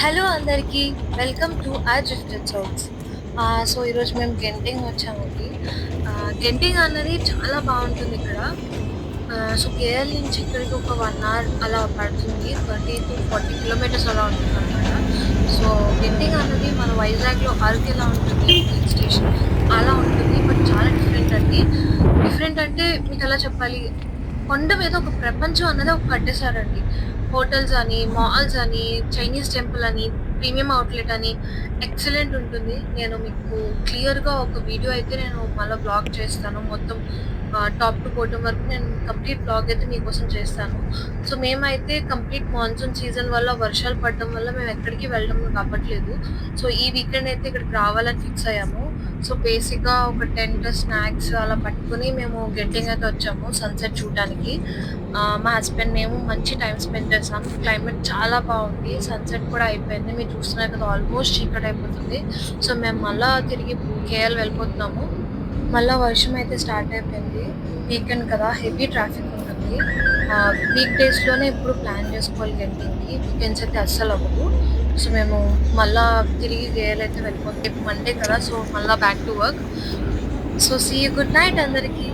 Hello అందరికీ. Welcome to drifted souths. So ఈరోజు మేము గెంటింగ్ వచ్చామండి. గెంటింగ్ అన్నది చాలా బావుంటుందిక్కడ. సో కేఎల్ నుంచి ఇక్కడికి ఒక 1 అవర్ అలా పడుతుంది. 30-40 కిలోమీటర్స్ అలా ఉంటుందనమాట. సో గెంటింగ్ అన్నది మన వైజాగ్‌లో అరకు ఎలా ఉంటుంది ఒక హిల్ స్టేషన్ అలా ఉంటుంది. బట్ చాలా డిఫరెంట్ అండి. డిఫరెంట్ అంటే మీకెలా చెప్పాలి? కొండ మీద ఒక ప్రపంచం అన్నది కట్టేసారండి. హోటల్స్ అని, మాల్స్ అని, చైనీస్ టెంపుల్ అని, ప్రీమియం అవుట్‌లెట్ అని ఎక్సలెంట్ ఉంటుంది. నేను మీకు క్లియర్‌గా ఒక వీడియో అయితే నేను మళ్ళా వ్లాగ్ చేస్తాను. మొత్తం టాప్ టు బాటమ్ వరకు నేను కంప్లీట్ వ్లాగ్ అయితే మీకోసం చేస్తాను. సో, మేమైతే కంప్లీట్ మాన్సూన్ సీజన్ వల్ల వర్షాలు పడడం వల్ల మేము ఎక్కడికి వెళ్ళడం అవ్వట్లేదు. సో, ఈ వీకెండ్ అయితే ఇక్కడికి రావాలని ఫిక్స్ అయ్యాము. సో, బేసిక్‌గా ఒక టెంట్, స్నాక్స్ అలా పట్టుకొని మేము గెంటింగ్ అయితే వచ్చాము సన్‌సెట్ చూడడానికి. మా హస్బెండ్, మేము మంచి టైమ్ స్పెండ్ చేసాం. క్లైమేట్ చాలా బావుంది. సన్‌సెట్ కూడా అయిపోయింది. మీరు చూస్తున్నారు కదా! ఆల్మోస్ట్ చీకటయిపోతుంది. సో, మేము మళ్ళా తిరిగి కేఎల్ వెళ్ళిపోతున్నాము. మళ్ళా వర్షం అయితే స్టార్ట్ అయిపోయింది. వీకెండ్ కదా! హెవీ ట్రాఫిక్ ఉంటుంది. వీక్ డేస్‌లోనే ఎప్పుడు ప్లాన్ చేసుకోవాలి గెంటింగ్‌కి. వీకెండ్స్ అయితే అస్సలవ్వదు. సో, మేము మళ్ళా తిరిగి కేఎల్ అయితే వెళ్ళిపోతాం. రేపు మండే కదా! సో, మళ్ళా back to work. So, see you. Good night అందరికి.